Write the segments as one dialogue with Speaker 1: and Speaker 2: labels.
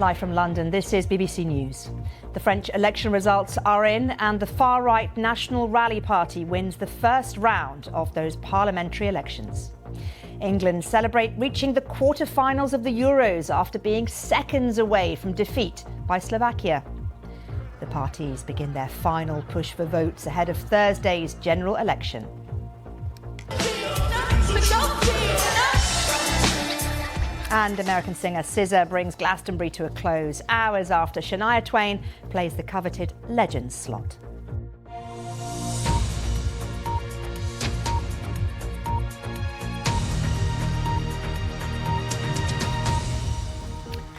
Speaker 1: Live from London, this is BBC News. The French election results are in and the far-right National Rally Party wins the first round of those parliamentary elections. England celebrate reaching the quarter-finals of the Euros after being seconds away from defeat by Slovakia. The parties begin their final push for votes ahead of Thursday's general election. And American singer SZA brings Glastonbury to a close hours after Shania Twain plays the coveted Legends slot.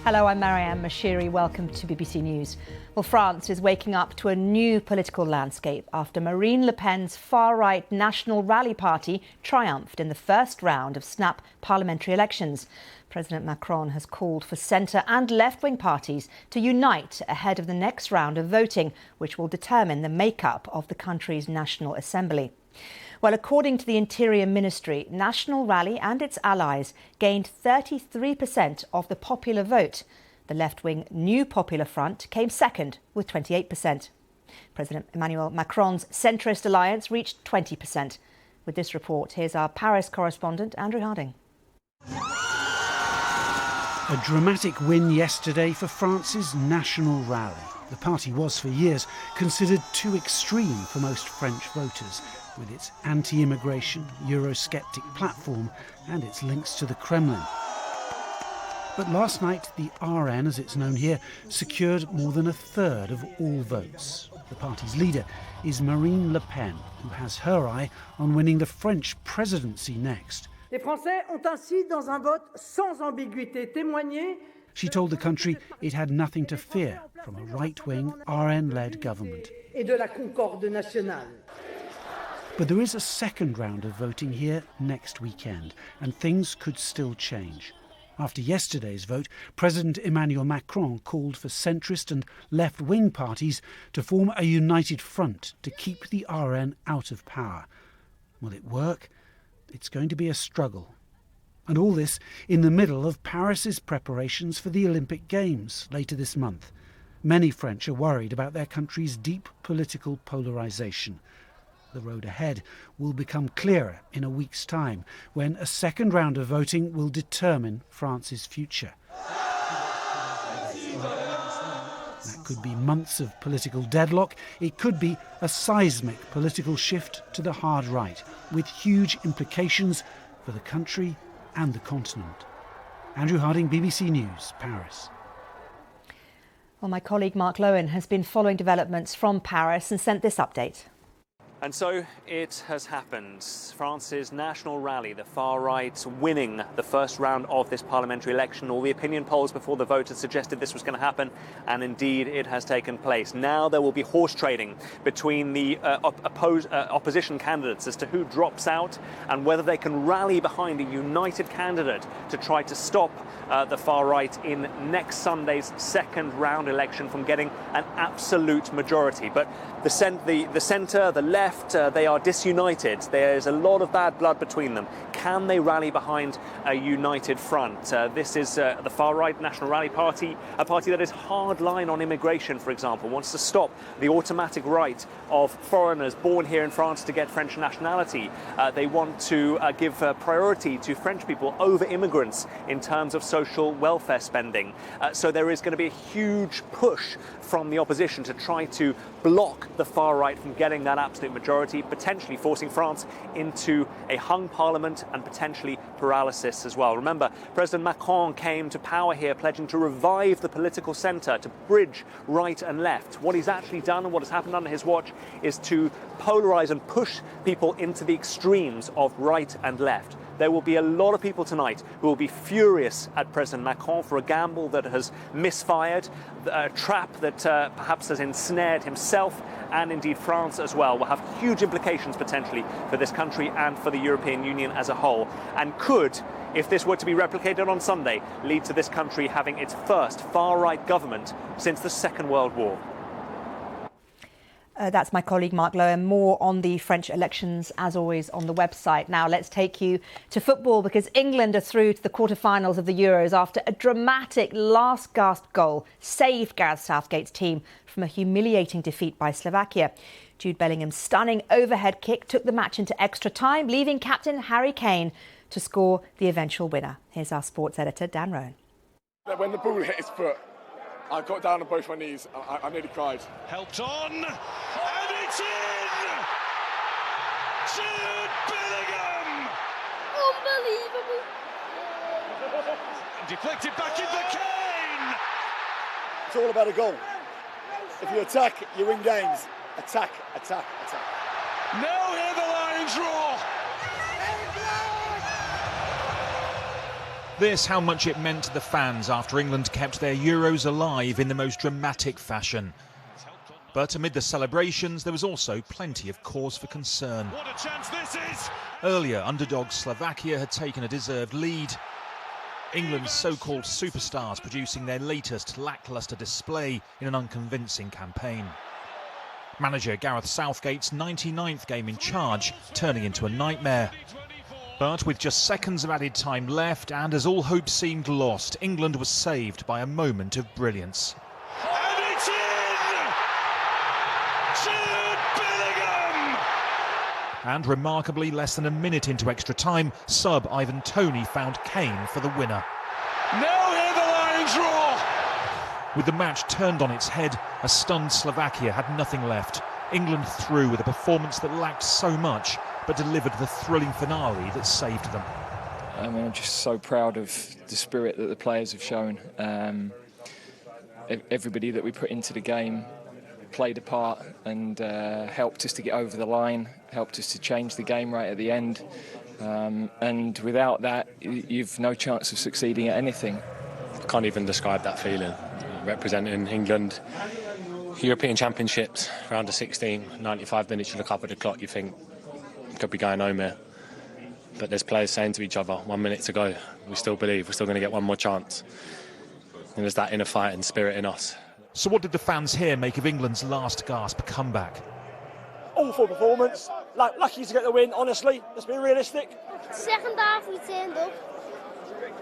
Speaker 1: Hello, I'm Marianne Mashiri. Welcome to BBC News. Well, France is waking up to a new political landscape after Marine Le Pen's far-right National Rally Party triumphed in the first round of snap parliamentary elections. President Macron has called for centre and left-wing parties to unite ahead of the next round of voting, which will determine the makeup of the country's National Assembly. Well, according to the Interior Ministry, National Rally and its allies gained 33% of the popular vote. The left-wing New Popular Front came second with 28%. President Emmanuel Macron's centrist alliance reached 20%. With this report, here's our Paris correspondent, Andrew Harding.
Speaker 2: A dramatic win yesterday for France's National Rally. The party was for years considered too extreme for most French voters, with its anti-immigration, Eurosceptic platform and its links to the Kremlin. But last night, the RN, as it's known here, secured more than a third of all votes. The party's leader is Marine Le Pen, who has her eye on winning the French presidency next.
Speaker 3: Les Français ont ainsi, dans un vote sans ambiguïté, témoigné.
Speaker 2: She told the country it had nothing to fear from a right-wing RN-led government.
Speaker 3: Et de la concorde nationale.
Speaker 2: But there is a second round of voting here next weekend, and things could still change. After yesterday's vote, President Emmanuel Macron called for centrist and left-wing parties to form a united front to keep the RN out of power. Will it work? It's going to be a struggle. And all this in the middle of Paris's preparations for the Olympic Games later this month. Many French are worried about their country's deep political polarisation. The road ahead will become clearer in a week's time, when a second round of voting will determine France's future. That could be months of political deadlock. It could be a seismic political shift to the hard right, with huge implications for the country and the continent. Andrew Harding, BBC News, Paris.
Speaker 1: Well, my colleague Mark Lowen has been following developments from Paris and sent this update.
Speaker 4: And so it has happened. France's National Rally, the far right, winning the first round of this parliamentary election. All the opinion polls before the vote had suggested this was going to happen, and indeed it has taken place. Now there will be horse trading between the opposition candidates as to who drops out and whether they can rally behind a united candidate to try to stop the far right in next Sunday's second round election from getting an absolute majority. But the centre, the left, they are disunited. There's a lot of bad blood between them. Can they rally behind a united front? This is the far-right National Rally Party, a party that is hard-line on immigration, for example, wants to stop the automatic right of foreigners born here in France to get French nationality. They want to give priority to French people over immigrants in terms of social welfare spending. So there is going to be a huge push from the opposition to try to block the far right from getting that absolute majority, potentially forcing France into a hung parliament and potentially paralysis as well. Remember, President Macron came to power here pledging to revive the political centre, to bridge right and left. What he's actually done and what has happened under his watch is to polarise and push people into the extremes of right and left. There will be a lot of people tonight who will be furious at President Macron for a gamble that has misfired, a trap that perhaps has ensnared himself and indeed France as well. Will have huge implications potentially for this country and for the European Union as a whole, and could, if this were to be replicated on Sunday, lead to this country having its first far-right government since the Second World War.
Speaker 1: That's my colleague Mark Lowen. More on the French elections, as always, on the website. Now let's take you to football, because England are through to the quarterfinals of the Euros after a dramatic last-gasp goal saved Gareth Southgate's team from a humiliating defeat by Slovakia. Jude Bellingham's stunning overhead kick took the match into extra time, leaving captain Harry Kane to score the eventual winner. Here's our sports editor, Dan Rowan.
Speaker 5: When the ball hit his foot, I got down on both my knees. I nearly cried.
Speaker 6: Helped on, and it's in! Jude Bellingham!
Speaker 7: Unbelievable!
Speaker 6: Deflected back into Kane!
Speaker 5: It's all about a goal. If you attack, you win games. Attack, attack, attack.
Speaker 6: Now hear the Lions roar! This how much it meant to the fans after England kept their Euros alive in the most dramatic fashion. But amid the celebrations, there was also plenty of cause for concern. What a chance this is! Earlier, underdog Slovakia had taken a deserved lead. England's so-called superstars producing their latest lacklustre display in an unconvincing campaign. Manager Gareth Southgate's 99th game in charge turning into a nightmare. But with just seconds of added time left, and as all hope seemed lost, England was saved by a moment of brilliance. And it's in! Jude Bellingham! And remarkably, less than a minute into extra time, sub Ivan Toney found Kane for the winner. Now hear the Lions roar! With the match turned on its head, a stunned Slovakia had nothing left. England through with a performance that lacked so much, but delivered the thrilling finale that saved them.
Speaker 8: I'm just so proud of the spirit that the players have shown. Everybody that we put into the game played a part and helped us to get over the line, helped us to change the game right at the end. And without that, you've no chance of succeeding at anything.
Speaker 9: I can't even describe that feeling. Representing England, European Championships, round of 16, 95 minutes, you look up at the clock, you think, could be going home here. But there's players saying to each other, 1 minute to go, we still believe, we're still going to get one more chance. And there's that inner fight and spirit in us.
Speaker 6: So what did the fans here make of England's last gasp comeback?
Speaker 3: Awful performance. Lucky to get the win, honestly. Let's be realistic.
Speaker 7: Second half we turned up.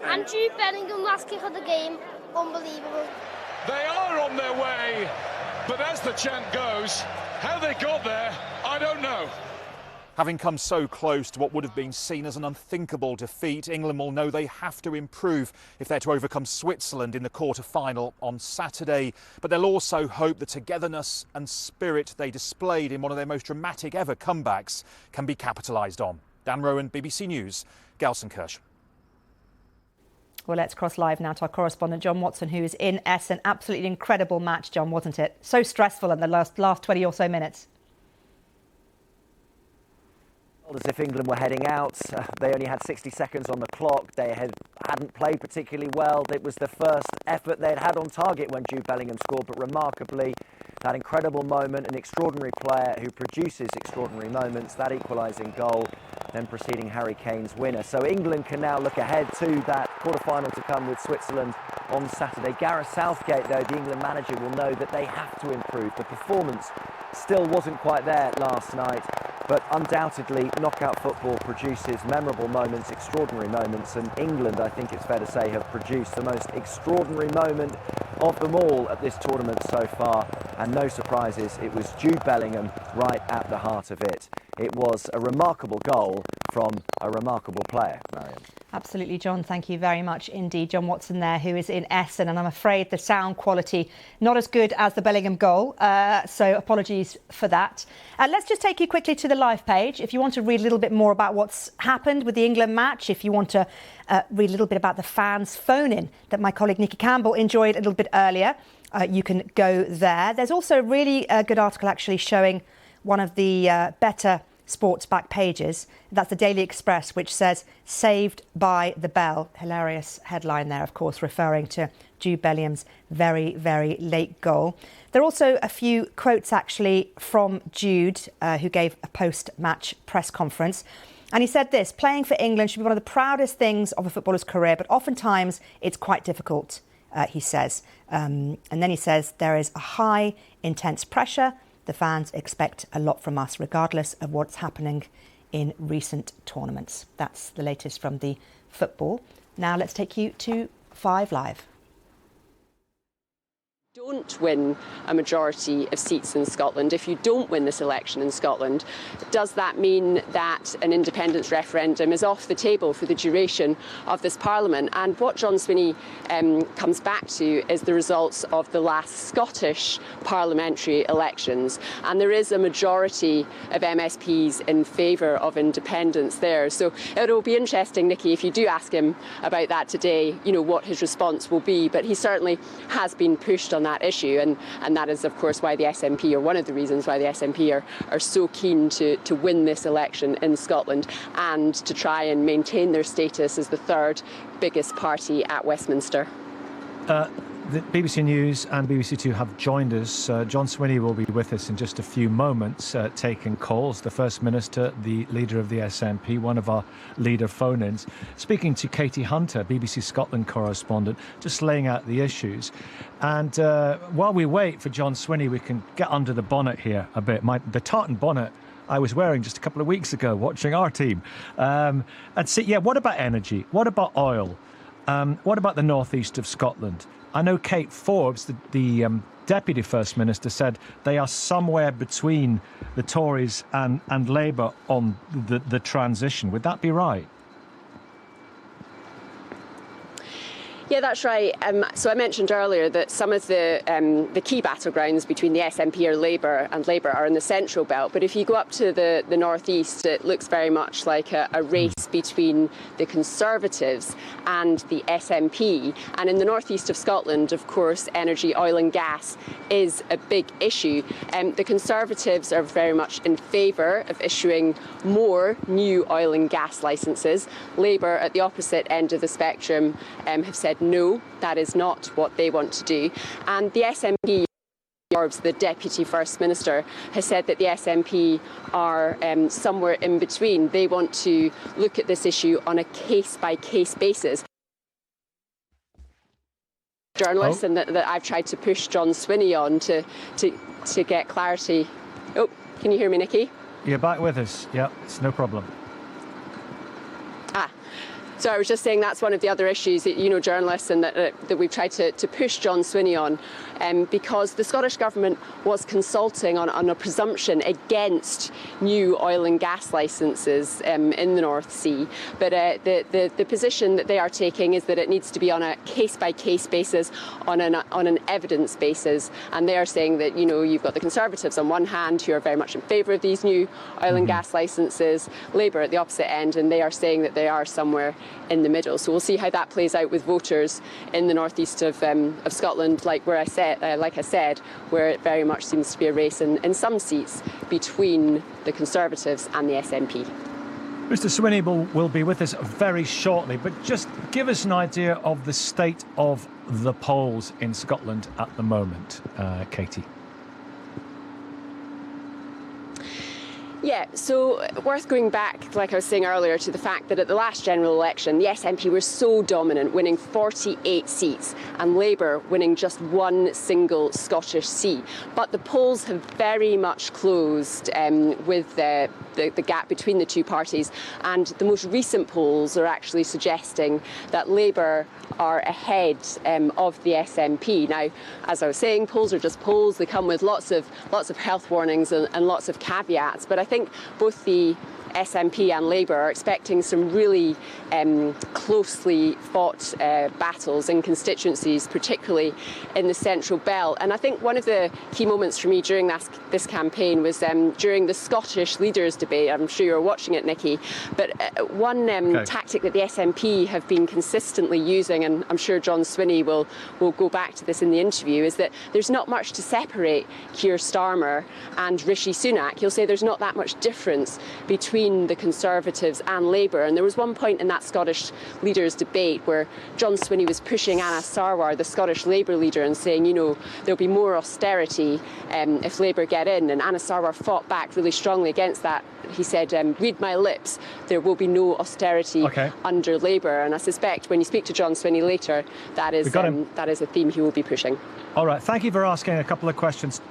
Speaker 7: And Jude Bellingham last kick of the game. Unbelievable.
Speaker 6: They are on their way, but as the chant goes, how they got there, I don't know. Having come so close to what would have been seen as an unthinkable defeat, England will know they have to improve if they're to overcome Switzerland in the quarter-final on Saturday. But they'll also hope the togetherness and spirit they displayed in one of their most dramatic ever comebacks can be capitalised on. Dan Rowan, BBC News, Gelsenkirchen.
Speaker 1: Well, let's cross live now to our correspondent, John Watson, who is in Essen. Absolutely incredible match, John, wasn't it? So stressful in the last 20 or so minutes.
Speaker 10: As if England were heading out. They only had 60 seconds on the clock. They hadn't played particularly well. It was the first effort they'd had on target when Jude Bellingham scored, but remarkably, that incredible moment, an extraordinary player who produces extraordinary moments, that equalising goal, then preceding Harry Kane's winner. So England can now look ahead to that quarter-final to come with Switzerland on Saturday. Gareth Southgate, though, the England manager, will know that they have to improve. The performance still wasn't quite there last night, but undoubtedly knockout football produces memorable moments, extraordinary moments, and England, I think it's fair to say, have produced the most extraordinary moment of them all at this tournament so far, and no surprises, it was Jude Bellingham right at the heart of it. It was a remarkable goal from a remarkable player, Marion.
Speaker 1: Absolutely, John. Thank you very much indeed. John Watson there, who is in Essen, and I'm afraid the sound quality not as good as the Bellingham goal, so apologies for that. Let's just take you quickly to the live page. If you want to read a little bit more about what's happened with the England match, if you want to read a little bit about the fans' phone-in that my colleague Nikki Campbell enjoyed a little bit earlier, you can go there. There's also a really good article actually showing one of the better sports back pages. That's the Daily Express, which says "Saved by the Bell." Hilarious headline there, of course, referring to Jude Bellingham's very, very late goal. There are also a few quotes actually from Jude, who gave a post-match press conference. And he said this: "Playing for England should be one of the proudest things of a footballer's career, but oftentimes it's quite difficult," he says. And then he says, "There is a high, intense pressure The fans expect a lot from us, regardless of what's happening in recent tournaments. That's the latest from the football. Now let's take you to 5 Live.
Speaker 11: Don't win a majority of seats in Scotland, if you don't win this election in Scotland, does that mean that an independence referendum is off the table for the duration of this Parliament? And what John Swinney comes back to is the results of the last Scottish parliamentary elections. And there is a majority of MSPs in favour of independence there. So it'll be interesting, Nikki, if you do ask him about that today, you know, what his response will be. But he certainly has been pushed on that issue, and that is of course why the SNP, or one of the reasons why the SNP are so keen to win this election in Scotland and to try and maintain their status as the third biggest party at Westminster.
Speaker 12: The BBC News and BBC Two have joined us. John Swinney will be with us in just a few moments, taking calls. The First Minister, the leader of the SNP, one of our leader phone-ins, speaking to Katie Hunter, BBC Scotland correspondent, just laying out the issues. And while we wait for John Swinney, we can get under the bonnet here a bit. The tartan bonnet I was wearing just a couple of weeks ago watching our team. And see, yeah, what about energy? What about oil? What about the northeast of Scotland? I know Kate Forbes, the Deputy First Minister, said they are somewhere between the Tories and Labour on the transition. Would that be right?
Speaker 11: Yeah, that's right. So I mentioned earlier that some of the key battlegrounds between the SNP or Labour and Labour are in the central belt. But if you go up to the northeast, it looks very much like a race between the Conservatives and the SNP. And in the northeast of Scotland, of course, energy, oil and gas is a big issue. The Conservatives are very much in favour of issuing more new oil and gas licences. Labour, at the opposite end of the spectrum, have said no, that is not what they want to do. And the SNP, the Deputy First Minister, has said that the SNP are somewhere in between. They want to look at this issue on a case-by-case basis. Journalists, and that I've tried to push John Swinney on to get clarity. Oh, can you hear me, Nikki?
Speaker 12: You're back with us. Yeah, it's no problem.
Speaker 11: So I was just saying that's one of the other issues that, you know, journalists and that we've tried to push John Swinney on, because the Scottish Government was consulting on a presumption against new oil and gas licences in the North Sea. But the position that they are taking is that it needs to be on a case-by-case basis, on an evidence basis. And they are saying that, you know, you've got the Conservatives on one hand who are very much in favour of these new oil and gas licences, Labour at the opposite end, and they are saying that they are somewhere in the middle. So we'll see how that plays out with voters in the northeast of Scotland, like I said, where it very much seems to be a race in some seats between the Conservatives and the SNP.
Speaker 12: Mr. Swinney will be with us very shortly, but just give us an idea of the state of the polls in Scotland at the moment, Katie.
Speaker 11: Yeah, so worth going back, like I was saying earlier, to the fact that at the last general election, the SNP were so dominant, winning 48 seats, and Labour winning just one single Scottish seat. But the polls have very much closed with the gap between the two parties, and the most recent polls are actually suggesting that Labour are ahead of the SNP. Now, as I was saying, polls are just polls. They come with lots of health warnings and lots of caveats. But I think both the SNP and Labour are expecting some really closely fought battles in constituencies, particularly in the Central Belt. And I think one of the key moments for me during this campaign was during the Scottish leaders debate. I'm sure you're watching it, Nikki. But one tactic that the SNP have been consistently using, and I'm sure John Swinney will go back to this in the interview, is that there's not much to separate Keir Starmer and Rishi Sunak. He'll say there's not that much difference between the Conservatives and Labour. And there was one point in that Scottish leaders debate where John Swinney was pushing Anna Sarwar, the Scottish Labour leader, and saying, you know, there'll be more austerity if Labour get in. And Anna Sarwar fought back really strongly against that he said, read my lips, there will be no austerity under Labour. And I suspect when you speak to John Swinney later, that is a theme he will be pushing.
Speaker 12: All right, thank you for answering a couple of questions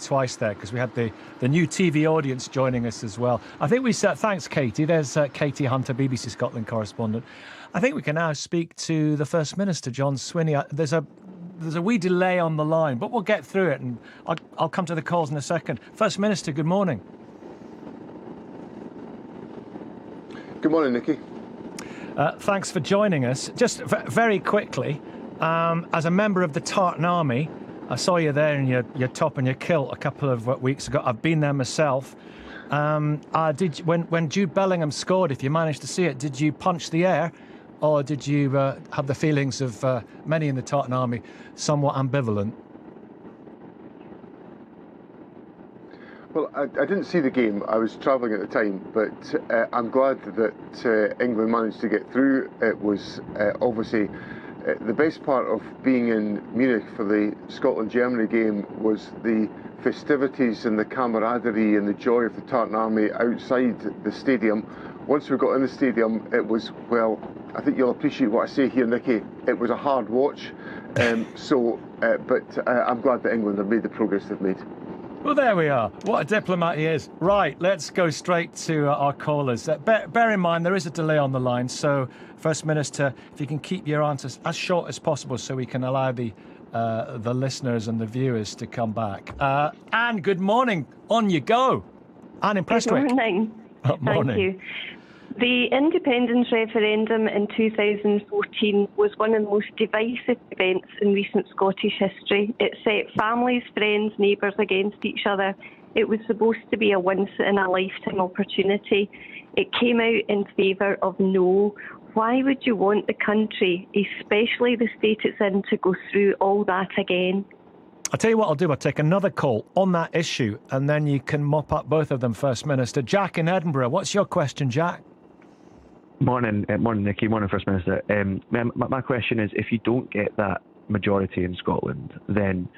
Speaker 12: twice there, because we had the new TV audience joining us as well. I think we said, thanks, Katie. There's Katie Hunter, BBC Scotland correspondent. I think we can now speak to the First Minister, John Swinney. There's a wee delay on the line, but we'll get through it, and I'll come to the calls in a second. First Minister, good morning.
Speaker 13: Good morning, Nicky.
Speaker 12: Thanks for joining us. Just very quickly, as a member of the Tartan Army, I saw you there in your top and your kilt a couple of weeks ago. I've been there myself. When Jude Bellingham scored, if you managed to see it, did you punch the air, or did you have the feelings of many in the Tartan Army, somewhat ambivalent?
Speaker 13: Well, I didn't see the game. I was travelling at the time, but I'm glad that England managed to get through. It was obviously the best part of being in Munich for the Scotland-Germany game was the festivities and the camaraderie and the joy of the Tartan Army outside the stadium. Once we got in the stadium, it was, well, I think you'll appreciate what I say here, Nicky. It was a hard watch. But I'm glad that England have made the progress they've made.
Speaker 12: Well, there we are. What a diplomat he is. Right, let's go straight to our callers. Bear in mind, there is a delay on the line, so First Minister, if you can keep your answers as short as possible so we can allow the listeners and the viewers to come back. Anne, good morning. On you go. Anne in Prestwick.
Speaker 14: Good morning.
Speaker 12: Morning.
Speaker 14: Thank you. The independence referendum in 2014 was one of the most divisive events in recent Scottish history. It set families, friends, neighbours against each other. It was supposed to be a once-in-a-lifetime opportunity. It came out in favour of no. Why would you want the country, especially the state it's in, to go through all that again?
Speaker 12: I'll tell you what I'll do. I'll take another call on that issue, and then you can mop up both of them, First Minister. Jack in Edinburgh, what's your question, Jack?
Speaker 15: Morning, Nicky. Morning, First Minister. My question is, if you don't get that majority in Scotland, then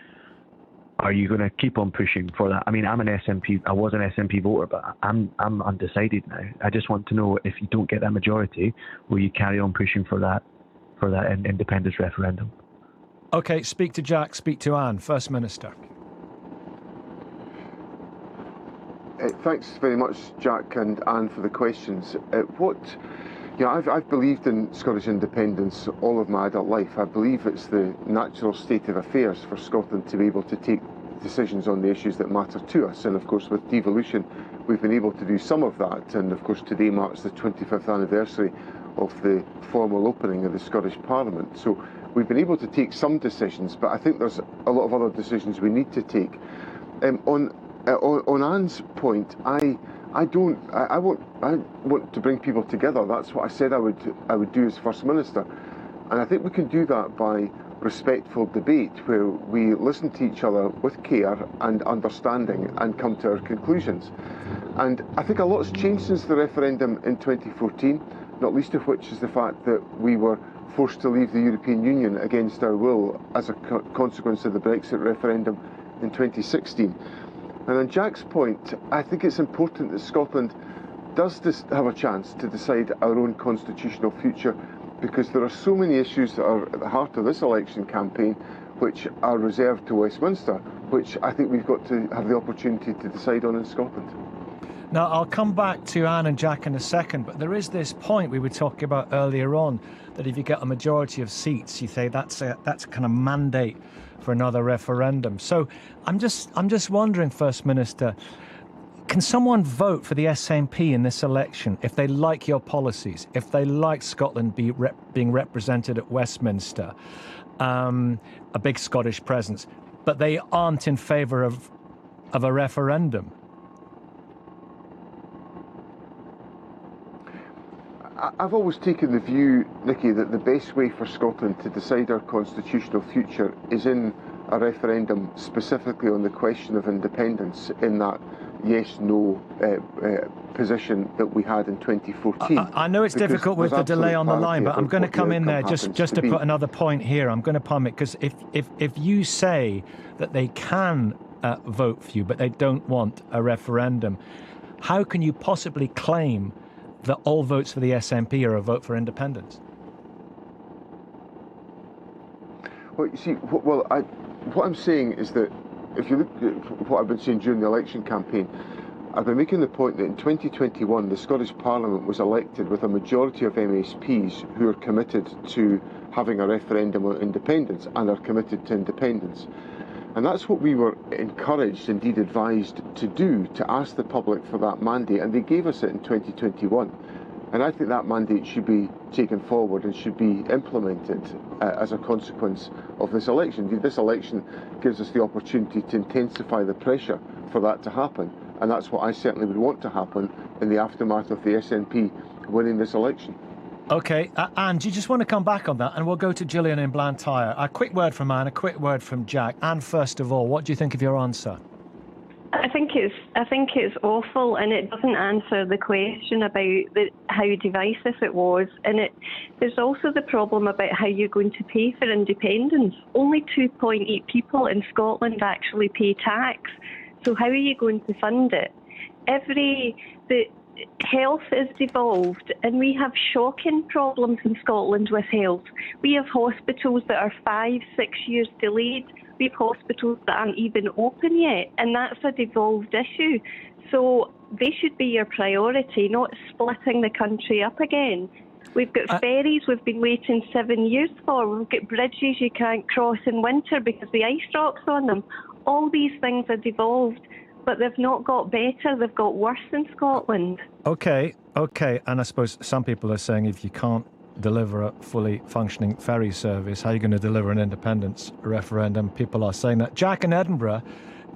Speaker 15: are you going to keep on pushing for that? I mean, I'm an SNP. I was an SNP voter, but I'm undecided now. I just want to know, if you don't get that majority, will you carry on pushing for that independence referendum?
Speaker 12: OK, speak to Jack. Speak to Anne. First Minister.
Speaker 13: Thanks very much, Jack and Anne, for the questions. I've believed in Scottish independence all of my adult life. I believe it's the natural state of affairs for Scotland to be able to take decisions on the issues that matter to us. And of course, with devolution, we've been able to do some of that. And of course, today marks the 25th anniversary of the formal opening of the Scottish Parliament. So we've been able to take some decisions, but I think there's a lot of other decisions we need to take. On Anne's point, I want to bring people together. That's what I said I would do as First Minister, and I think we can do that by respectful debate, where we listen to each other with care and understanding and come to our conclusions. And I think a lot's changed since the referendum in 2014, not least of which is the fact that we were forced to leave the European Union against our will as a consequence of the Brexit referendum in 2016. And on Jack's point, I think it's important that Scotland does have a chance to decide our own constitutional future, because there are so many issues that are at the heart of this election campaign which are reserved to Westminster, which I think we've got to have the opportunity to decide on in Scotland.
Speaker 12: Now, I'll come back to Anne and Jack in a second, but there is this point we were talking about earlier on, that if you get a majority of seats, you say that's a kind of mandate for another referendum. So I'm just wondering, First Minister, can someone vote for the SNP in this election if they like your policies, if they like Scotland being represented at Westminster, a big Scottish presence, but they aren't in favour of a referendum?
Speaker 13: I've always taken the view, Nicky, that the best way for Scotland to decide our constitutional future is in a referendum specifically on the question of independence, in that yes-no position that we had in 2014.
Speaker 12: I know it's difficult with the delay on the line, but I'm going to come in there just to put another point here. I'm going to palm it, because if you say that they can vote for you, but they don't want a referendum, how can you possibly claim that all votes for the SNP are a vote for independence?
Speaker 13: Well, you see, what I'm saying is that if you look at what I've been saying during the election campaign, I've been making the point that in 2021 the Scottish Parliament was elected with a majority of MSPs who are committed to having a referendum on independence and are committed to independence. And that's what we were encouraged, indeed advised to do, to ask the public for that mandate, and they gave us it in 2021. And I think that mandate should be taken forward and should be implemented as a consequence of this election. Indeed, this election gives us the opportunity to intensify the pressure for that to happen. And that's what I certainly would want to happen in the aftermath of the SNP winning this election.
Speaker 12: OK, Anne, do you just want to come back on that? And we'll go to Gillian in Blantyre. A quick word from Anne, a quick word from Jack. Anne, first of all, what do you think of your answer?
Speaker 14: I think it's awful, and it doesn't answer the question about how divisive it was. And there's also the problem about how you're going to pay for independence. Only 2.8 people in Scotland actually pay tax. So how are you going to fund it? The health is devolved, and we have shocking problems in Scotland with health. We have hospitals that are 5-6 years delayed. We have hospitals that aren't even open yet, and that's a devolved issue. So they should be your priority, not splitting the country up again. We've got ferries we've been waiting 7 years for. We've got bridges you can't cross in winter because the ice rocks on them. All these things are devolved, but they've not got better. They've got worse in Scotland. OK. And I suppose some people are saying if you can't deliver a fully functioning ferry service, how are you going to deliver an independence referendum? People are saying that. Jack in Edinburgh,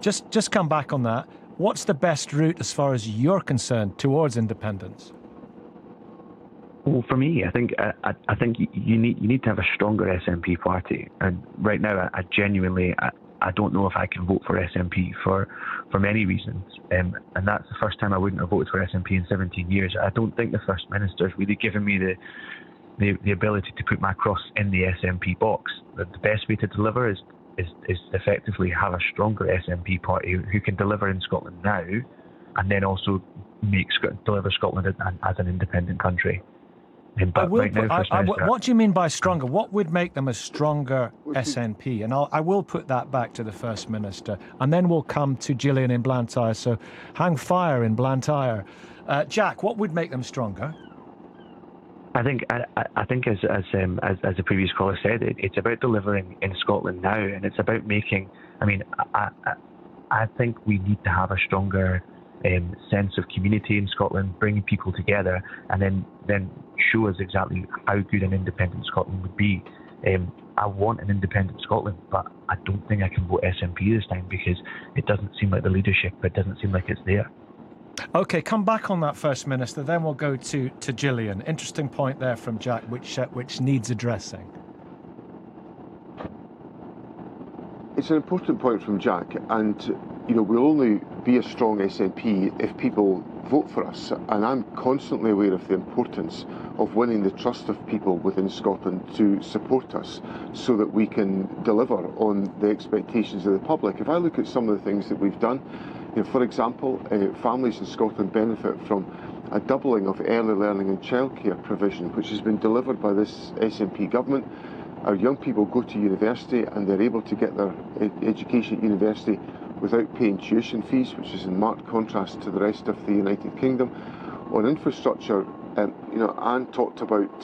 Speaker 14: just come back on that. What's the best route as far as you're concerned towards independence?
Speaker 15: Well, for me, I think you need to have a stronger SNP party. And right now, I genuinely don't know if I can vote for SNP for many reasons. And that's the first time I wouldn't have voted for SNP in 17 years. I don't think the First Minister's really given me the ability to put my cross in the SNP box. The best way to deliver is effectively have a stronger SNP party who can deliver in Scotland now, and then also deliver Scotland as an independent country. But right now,
Speaker 12: what do you mean by stronger? What would make them a stronger SNP? And I will put that back to the First Minister, and then we'll come to Gillian in Blantyre. So hang fire in Blantyre. Jack, what would make them stronger?
Speaker 15: I think as the previous caller said, it's about delivering in Scotland now, and it's about making. I mean, I think we need to have a stronger sense of community in Scotland, bringing people together, and then show us exactly how good an independent Scotland would be. I want an independent Scotland, but I don't think I can vote SNP this time because it doesn't seem like the leadership, it doesn't seem like it's there.
Speaker 12: OK, come back on that, First Minister, then we'll go to Gillian. Interesting point there from Jack, which needs addressing.
Speaker 13: It's an important point from Jack, and we'll only be a strong SNP if people vote for us, and I'm constantly aware of the importance of winning the trust of people within Scotland to support us so that we can deliver on the expectations of the public. If I look at some of the things that we've done, for example, families in Scotland benefit from a doubling of early learning and childcare provision, which has been delivered by this SNP government. Our young people go to university and they're able to get their education at university without paying tuition fees, which is in marked contrast to the rest of the United Kingdom. On infrastructure, Anne talked about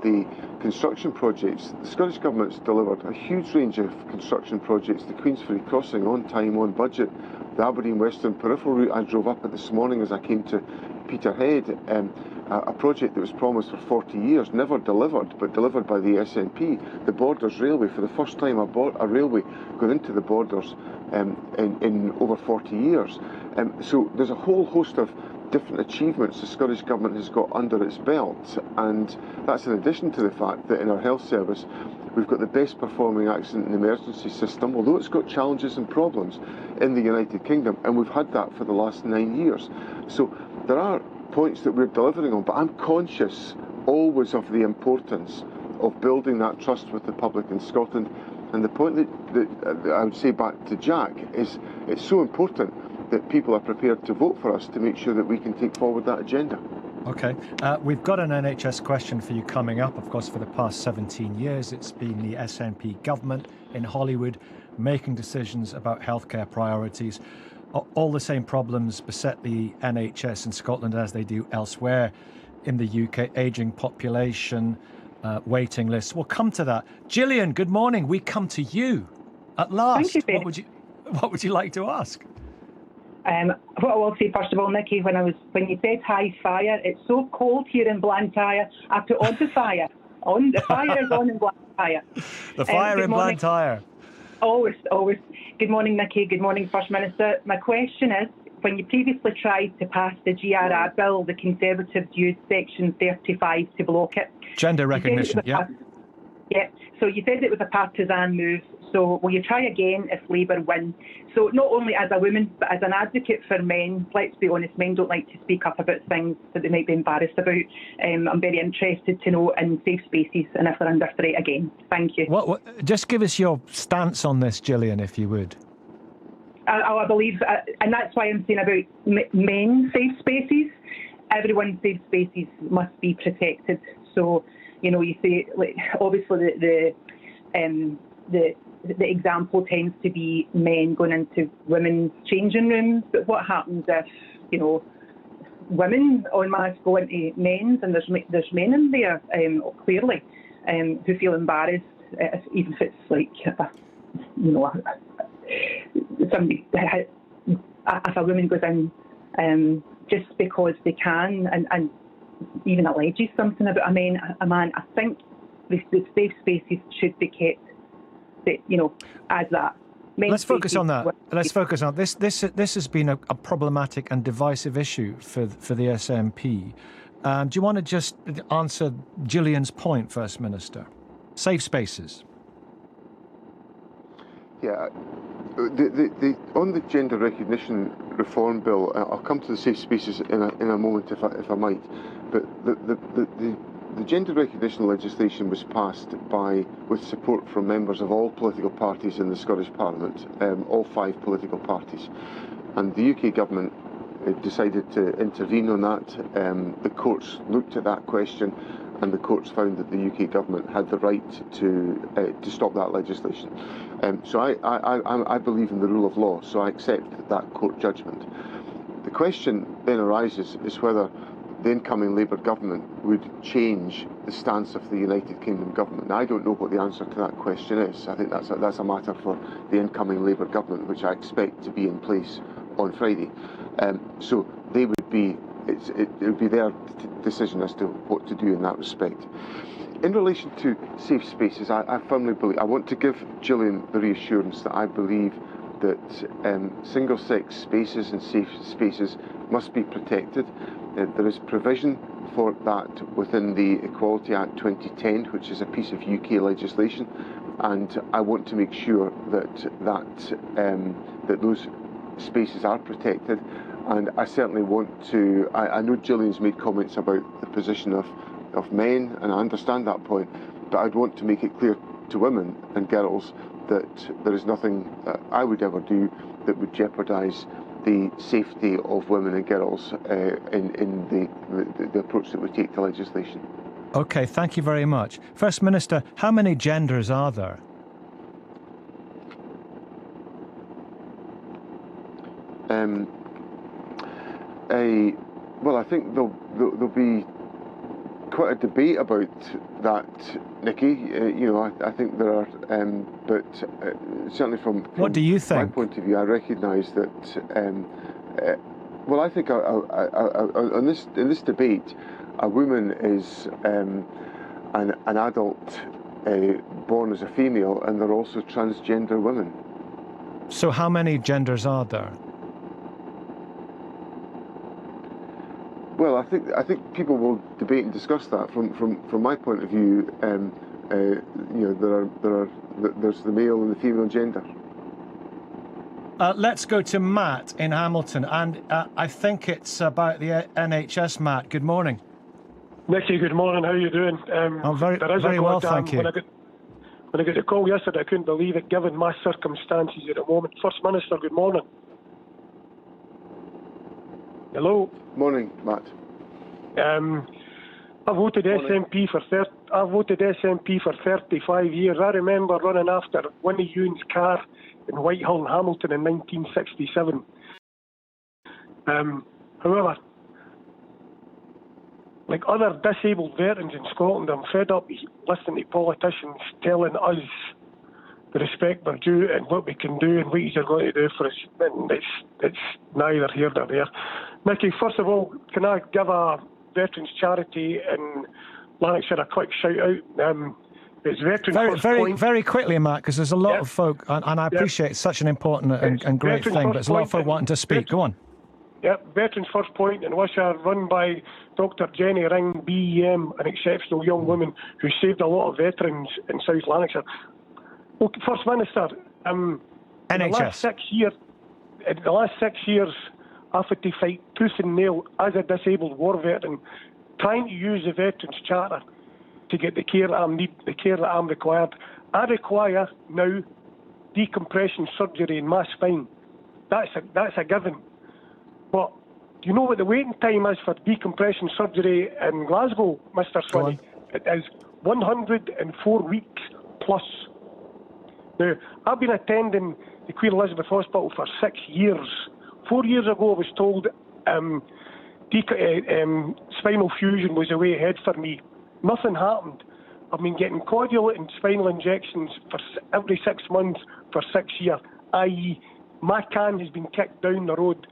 Speaker 13: the construction projects. The Scottish Government's delivered a huge range of construction projects. The Queensferry Crossing on time, on budget. The Aberdeen Western Peripheral route I drove up at this morning as I came to Peterhead, a project that was promised for 40 years, never delivered, but delivered by the SNP. The Borders Railway, for the first time a railway going into the Borders in over 40 years. So there's a whole host of different achievements the Scottish Government has got under its belt, and that's in addition to the fact that in our health service we've got the best performing accident and emergency system, although it's got challenges and problems, in the United Kingdom, and we've had that for the last 9 years. So there are points that we're delivering on, but I'm conscious always of the importance of building that trust with the public in Scotland. And the point that I would say back to Jack is it's so important that people are prepared to vote for us to make sure that we can take forward that agenda.
Speaker 12: OK. We've got an NHS question for you coming up. Of course, for the past 17 years, it's been the SNP government in Hollywood making decisions about healthcare priorities. All the same problems beset the NHS in Scotland as they do elsewhere in the UK. Ageing population, waiting lists. We'll come to that. Gillian, good morning. We come to you at last.
Speaker 16: Thank you,
Speaker 12: what would you like to ask?
Speaker 16: What I will say, first of all, Nicky, when you said high fire, it's so cold here in Blantyre, I put on the fire. The fire is on in Blantyre.
Speaker 12: The fire in Blantyre.
Speaker 16: Always. Good morning, Nicky. Good morning, First Minister. My question is, when you previously tried to pass the GRR bill, the Conservatives used Section 35 to block it.
Speaker 12: Gender recognition, yeah.
Speaker 16: Yeah, so you said it was a partisan move. So will you try again if Labour win? So not only as a woman, but as an advocate for men, let's be honest, men don't like to speak up about things that they might be embarrassed about. I'm very interested to know in safe spaces and if they're under threat again. Thank you.
Speaker 12: Just give us your stance on this, Gillian, if you would.
Speaker 16: I believe, and that's why I'm saying about men safe spaces. Everyone's safe spaces must be protected. So, you know, you say, like, obviously the example tends to be men going into women's changing rooms, but what happens if, you know, women en masse go into men's and there's men in there, clearly, who feel embarrassed, even if it's like, you know, somebody, if a woman goes in just because they can and even alleges something about a man, I think the safe spaces should be kept, you know, as that.
Speaker 12: Let's focus on that. Let's focus on this. This has been a problematic and divisive issue for the SNP. Do you want to just answer Gillian's point, First Minister? Safe spaces.
Speaker 13: Yeah. On the gender recognition reform bill, I'll come to the safe spaces in a moment if I might. But the gender recognition legislation was passed with support from members of all political parties in the Scottish Parliament, all 5 political parties, and the UK government decided to intervene on that. The courts looked at that question, and the courts found that the UK government had the right to stop that legislation. So I believe in the rule of law, so I accept that court judgment. The question then arises is whether the incoming Labour government would change the stance of the United Kingdom government. Now, I don't know what the answer to that question is. I think that's a matter for the incoming Labour government, which I expect to be in place on Friday. So they would be. It would be their decision as to what to do in that respect. In relation to safe spaces, I firmly believe, I want to give Gillian the reassurance that I believe that single-sex spaces and safe spaces must be protected. There is provision for that within the Equality Act 2010, which is a piece of UK legislation, and I want to make sure that those spaces are protected. And I certainly want to, I know Gillian's made comments about the position of men, and I understand that point, but I'd want to make it clear to women and girls that there is nothing that I would ever do that would jeopardise the safety of women and girls in the approach that we take to legislation.
Speaker 12: OK, thank you very much. First Minister, how many genders are there?
Speaker 13: Well, I think there'll be quite a debate about that, Nicky. You know, I think there are, but certainly from
Speaker 12: what do you think?
Speaker 13: My point of view, I recognise that. Well, I think in this debate, a woman is an adult born as a female, and they're also transgender women.
Speaker 12: So, how many genders are there?
Speaker 13: Well, I think people will debate and discuss that. From my point of view, you know, there's the male and the female gender.
Speaker 12: Let's go to Matt in Hamilton, and I think it's about the NHS. Matt, good morning.
Speaker 17: Nicky, good morning. How are you doing?
Speaker 12: I'm very well, thank you.
Speaker 17: When I got the call yesterday, I couldn't believe it, given my circumstances at the moment. First Minister, good morning. Hello.
Speaker 13: Morning, Matt.
Speaker 17: I voted SNP for 35 years. I remember running after Winnie Ewan's car in Whitehall and Hamilton in 1967. However, like other disabled veterans in Scotland, I'm fed up listening to politicians telling us the respect we're due and what we can do and what you're going to do for us. And it's neither here nor there. Nicky, first of all, can I give a veterans charity in Lanarkshire a quick shout out? It's Veterans First Point.
Speaker 12: Very quickly, Matt, because there's a lot of folk, and I appreciate it's such an important and great thing, but there's a lot of folk wanting to speak. Go on.
Speaker 17: Yep, Veterans First Point in Wishaw, run by Dr. Jenny Ring, BEM, an exceptional young woman who saved a lot of veterans in South Lanarkshire. Well, First Minister,
Speaker 12: NHS.
Speaker 17: in the last 6 years, I've had to fight tooth and nail as a disabled war veteran, trying to use the Veterans Charter to get the care I need, the care that I'm required. I require now decompression surgery in my spine. That's a given. But do you know what the waiting time is for decompression surgery in Glasgow, Mr. Swinney? It is 104 weeks plus. Now, I've been attending the Queen Elizabeth Hospital for 6 years. 4 years ago, I was told spinal fusion was the way ahead for me. Nothing happened. I've been getting cordial and spinal injections for every 6 months for 6 years, i.e. my can has been kicked down the road.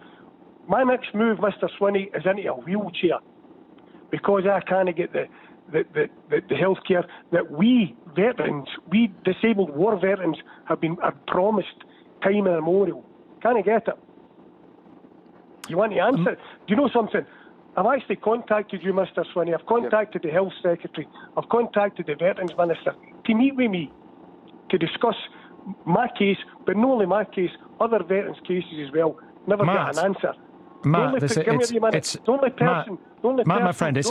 Speaker 17: My next move, Mr. Swinney, is into a wheelchair because I can't get the health care that we veterans, we disabled war veterans, have promised time immemorial. Can I get it? You want to answer? Do you know something? I've actually contacted you, Mr. Swinney. I've contacted the Health Secretary. I've contacted the Veterans Minister to meet with me to discuss my case, but not only my case, other veterans' cases as well. Never get an answer.
Speaker 12: Matt, my friend, it's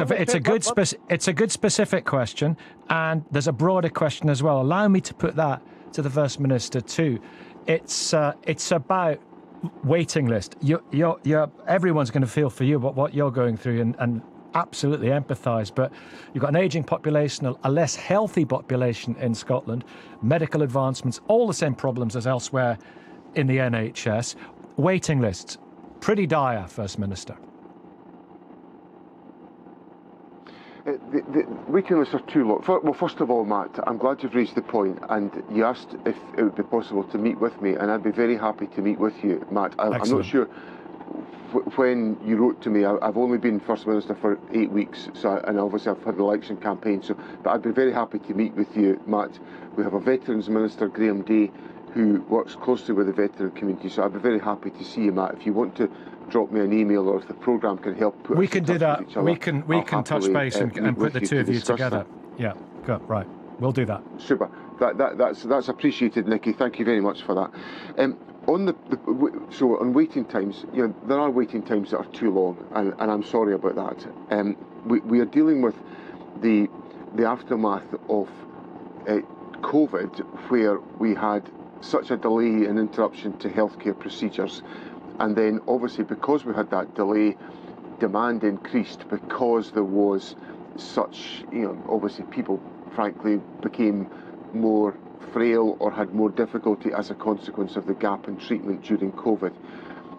Speaker 12: a good specific question, and there's a broader question as well. Allow me to put that to the First Minister too. It's about waiting list. Everyone's going to feel for you what you're going through and absolutely empathise. But you've got an ageing population, a less healthy population in Scotland, medical advancements, all the same problems as elsewhere in the NHS. Waiting lists. Pretty dire, First Minister.
Speaker 13: The waiting lists are too long. Well, first of all, Matt, I'm glad you've raised the point, and you asked if it would be possible to meet with me, and I'd be very happy to meet with you, Matt. I'm not sure when you wrote to me. I've only been First Minister for 8 weeks, and obviously I've had an election campaign, but I'd be very happy to meet with you, Matt. We have a Veterans Minister, Graham Day, who works closely with the veteran community, so I'd be very happy to see you, Matt. If you want to drop me an email, or if the programme can help put us in touch with each other,
Speaker 12: we can touch base and put the two of you together. Yeah, good, right. We'll do that.
Speaker 13: Super. That's appreciated, Nicky. Thank you very much for that. On waiting times, there are waiting times that are too long, and I'm sorry about that. We are dealing with the aftermath of COVID, where we had such a delay and interruption to healthcare procedures, and then obviously because we had that delay, demand increased because there was such, obviously people frankly became more frail or had more difficulty as a consequence of the gap in treatment during COVID.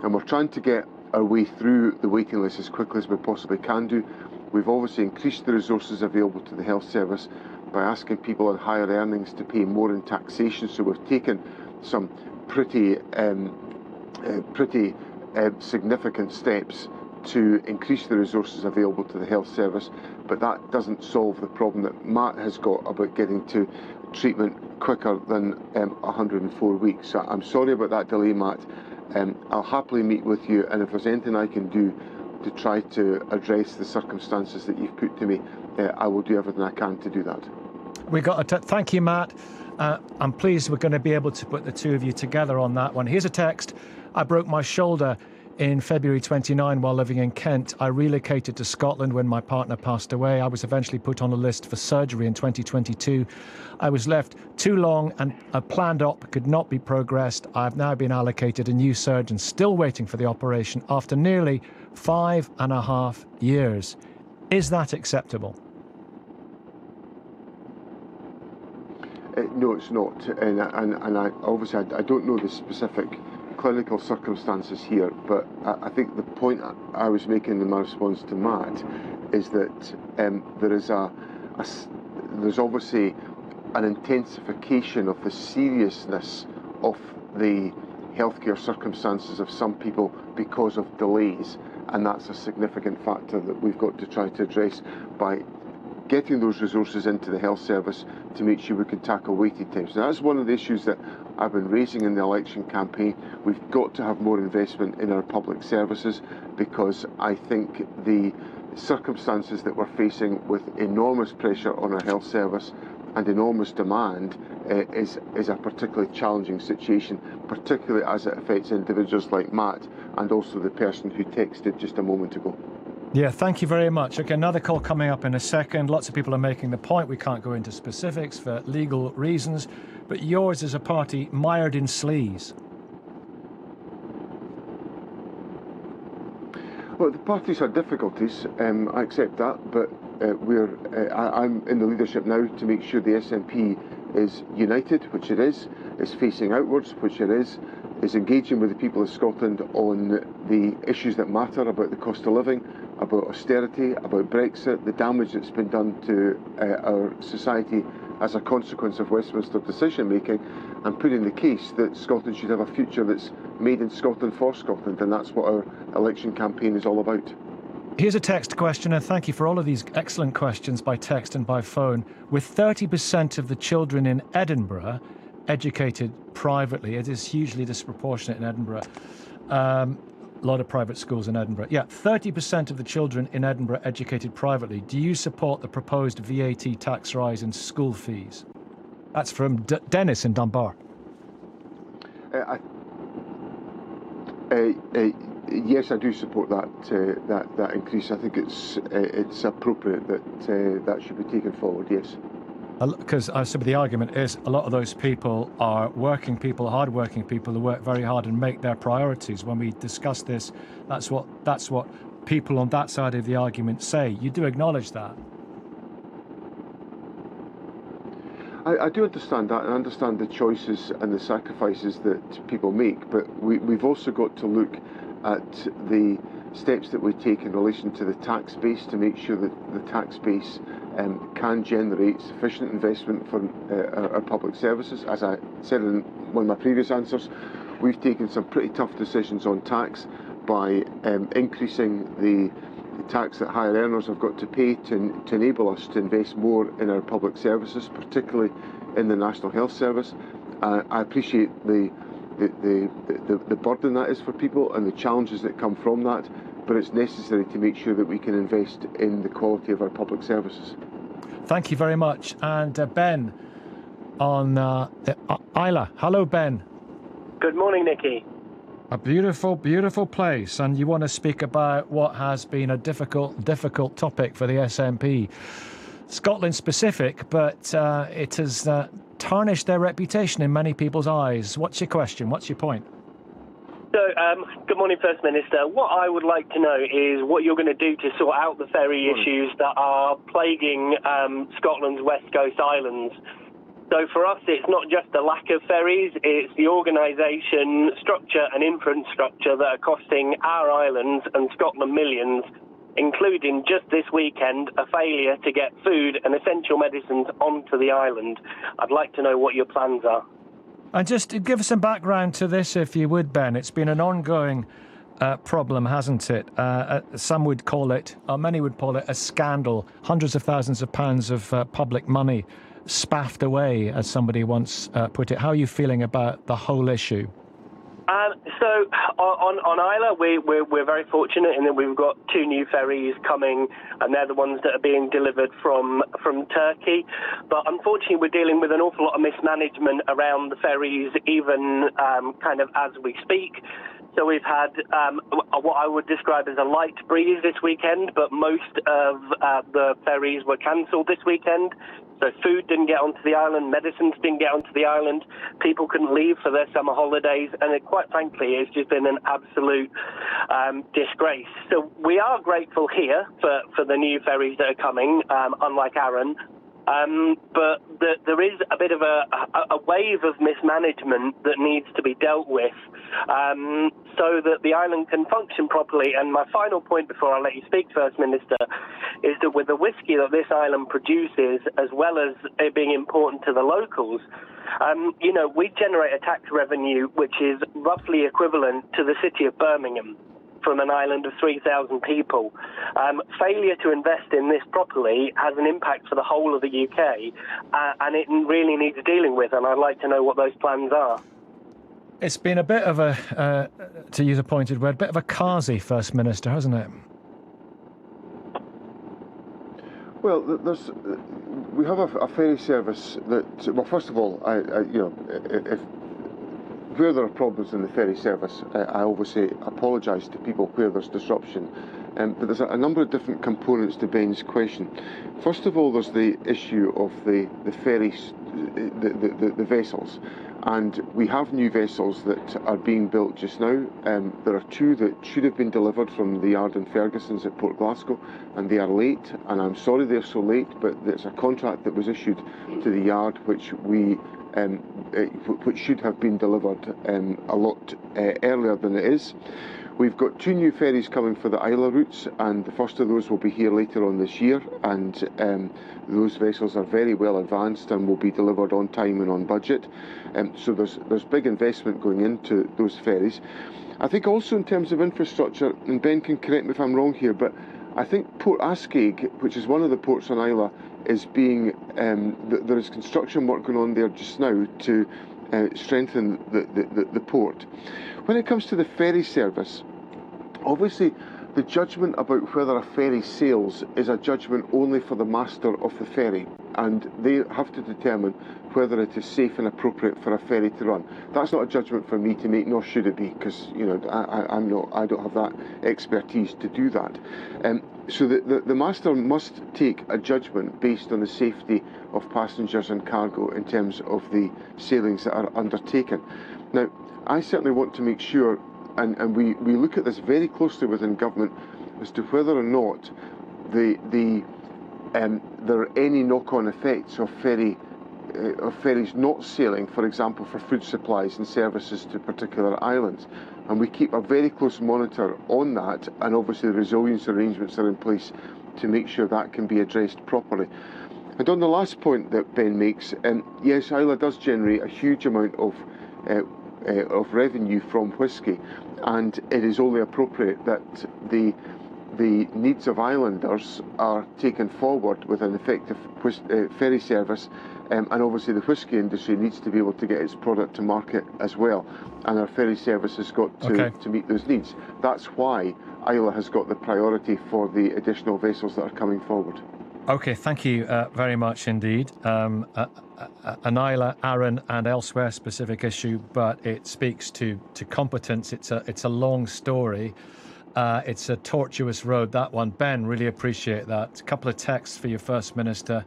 Speaker 13: And we're trying to get our way through the waiting list as quickly as we possibly can do. We've obviously increased the resources available to the health service by asking people on higher earnings to pay more in taxation. So we've taken some pretty significant steps to increase the resources available to the health service, but that doesn't solve the problem that Matt has got about getting to treatment quicker than 104 weeks. So I'm sorry about that delay, Matt. I'll happily meet with you, and if there's anything I can do to try to address the circumstances that you've put to me, I will do everything I can to do that.
Speaker 12: Thank you, Matt. I'm pleased we're going to be able to put the two of you together on that one. Here's a text. I broke my shoulder in February 29 while living in Kent. I relocated to Scotland when my partner passed away. I was eventually put on a list for surgery in 2022. I was left too long and a planned op could not be progressed. I've now been allocated a new surgeon, still waiting for the operation after nearly 5.5 years. Is that acceptable?
Speaker 13: No, it's not, and I obviously I don't know the specific clinical circumstances here, but I think the point I was making in my response to Matt is that there's obviously an intensification of the seriousness of the healthcare circumstances of some people because of delays, and that's a significant factor that we've got to try to address by getting those resources into the health service to make sure we can tackle waiting times. Now, that's one of the issues that I've been raising in the election campaign. We've got to have more investment in our public services, because I think the circumstances that we're facing with enormous pressure on our health service and enormous demand is a particularly challenging situation, particularly as it affects individuals like Matt and also the person who texted just a moment ago.
Speaker 12: Yeah, thank you very much. Okay, another call coming up in a second. Lots of people are making the point we can't go into specifics for legal reasons, but yours is a party mired in sleaze.
Speaker 13: Well, the parties had difficulties, I accept that, but I'm in the leadership now to make sure the SNP is united, which it is facing outwards, which it is engaging with the people of Scotland on the issues that matter about the cost of living, about austerity, about Brexit, the damage that's been done to our society as a consequence of Westminster decision making, and putting the case that Scotland should have a future that's made in Scotland for Scotland, and that's what our election campaign is all about.
Speaker 12: Here's a text question, and thank you for all of these excellent questions by text and by phone. With 30% of the children in Edinburgh educated privately, it is hugely disproportionate in Edinburgh. A lot of private schools in Edinburgh. Yeah, 30% of the children in Edinburgh educated privately. Do you support the proposed VAT tax rise in school fees? That's from Dennis in Dunbar.
Speaker 13: Yes, I do support that increase. I think it's appropriate that that should be taken forward. Yes.
Speaker 12: Because some of the argument is a lot of those people are working people, hard-working people who work very hard and make their priorities. When we discuss this, that's what people on that side of the argument say. You do acknowledge that?
Speaker 13: I do understand that, and I understand the choices and the sacrifices that people make, but we've also got to look at the steps that we take in relation to the tax base to make sure that the tax base can generate sufficient investment for our public services. As I said in one of my previous answers, we've taken some pretty tough decisions on tax by increasing the tax that higher earners have got to pay to enable us to invest more in our public services, particularly in the National Health Service. I appreciate the burden that is for people and the challenges that come from that, but it's necessary to make sure that we can invest in the quality of our public services.
Speaker 12: Thank you very much. And Ben on Isla. Hello, Ben.
Speaker 18: Good morning, Nicky.
Speaker 12: A beautiful, beautiful place, and you want to speak about what has been a difficult topic for the SNP. Scotland specific, but it has tarnished their reputation in many people's eyes. What's your question? What's your point?
Speaker 18: So, good morning, First Minister. What I would like to know is what you're going to do to sort out the ferry issues that are plaguing Scotland's West Coast islands. So for us, it's not just the lack of ferries, it's the organisation, structure and infrastructure that are costing our islands and Scotland millions, including just this weekend, a failure to get food and essential medicines onto the island. I'd like to know what your plans are.
Speaker 12: And just to give us some background to this, if you would, Ben. It's been an ongoing problem, hasn't it? Some would call it, or many would call it, a scandal. Hundreds of thousands of pounds of public money spaffed away, as somebody once put it. How are you feeling about the whole issue?
Speaker 18: So on Isla, we're very fortunate in that we've got 2 new ferries coming, and they're the ones that are being delivered from Turkey. But unfortunately, we're dealing with an awful lot of mismanagement around the ferries, even kind of as we speak. So we've had what I would describe as a light breeze this weekend, but most of the ferries were cancelled this weekend. So food didn't get onto the island, medicines didn't get onto the island, people couldn't leave for their summer holidays, and quite frankly, it's just been an absolute disgrace. So we are grateful here for the new ferries that are coming, unlike Arran. But there is a bit of a wave of mismanagement that needs to be dealt with so that the island can function properly. And my final point before I let you speak, First Minister, is that with the whiskey that this island produces, as well as it being important to the locals, we generate a tax revenue which is roughly equivalent to the city of Birmingham from an island of 3,000 people. Failure to invest in this properly has an impact for the whole of the UK, and it really needs dealing with, and I'd like to know what those plans are.
Speaker 12: It's been a bit of a, to use a pointed word, a bit of a Kazi, First Minister, hasn't it?
Speaker 13: Well, we have a ferry service that, well, first of all, where there are problems in the ferry service, I obviously apologise to people where there's disruption. But there's a number of different components to Ben's question. First of all, there's the issue of the ferries, the vessels. And we have new vessels that are being built just now. There are two that should have been delivered from the yard in Ferguson's at Port Glasgow, and they are late. And I'm sorry they're so late, but there's a contract that was issued to the yard which should have been delivered a lot earlier than it is. We've got two new ferries coming for the Isla routes, and the first of those will be here later on this year, and those vessels are very well advanced and will be delivered on time and on budget. So there's big investment going into those ferries. I think also in terms of infrastructure, and Ben can correct me if I'm wrong here, but I think Port Ascaig, which is one of the ports on Isla, is being, there is construction work going on there just now to strengthen the port. When it comes to the ferry service, obviously the judgment about whether a ferry sails is a judgment only for the master of the ferry, and they have to determine whether it is safe and appropriate for a ferry to run. That's not a judgment for me to make, nor should it be, because I don't have that expertise to do that. So the master must take a judgment based on the safety of passengers and cargo in terms of the sailings that are undertaken. Now, I certainly want to make sure, and we look at this very closely within government, as to whether or not there are any knock-on effects of ferries not sailing, for example, for food supplies and services to particular islands. And we keep a very close monitor on that, and obviously the resilience arrangements are in place to make sure that can be addressed properly. And on the last point that Ben makes, yes, Isla does generate a huge amount of revenue from whisky, and it is only appropriate that the needs of islanders are taken forward with an effective ferry service, and obviously the whisky industry needs to be able to get its product to market as well, and our ferry service has got to meet those needs. That's why Isla has got the priority for the additional vessels that are coming forward.
Speaker 12: Okay, thank you very much indeed. An Isla, Arran and elsewhere specific issue, but it speaks to competence. It's a long story. It's a tortuous road, that one. Ben, really appreciate that. A couple of texts for your First Minister.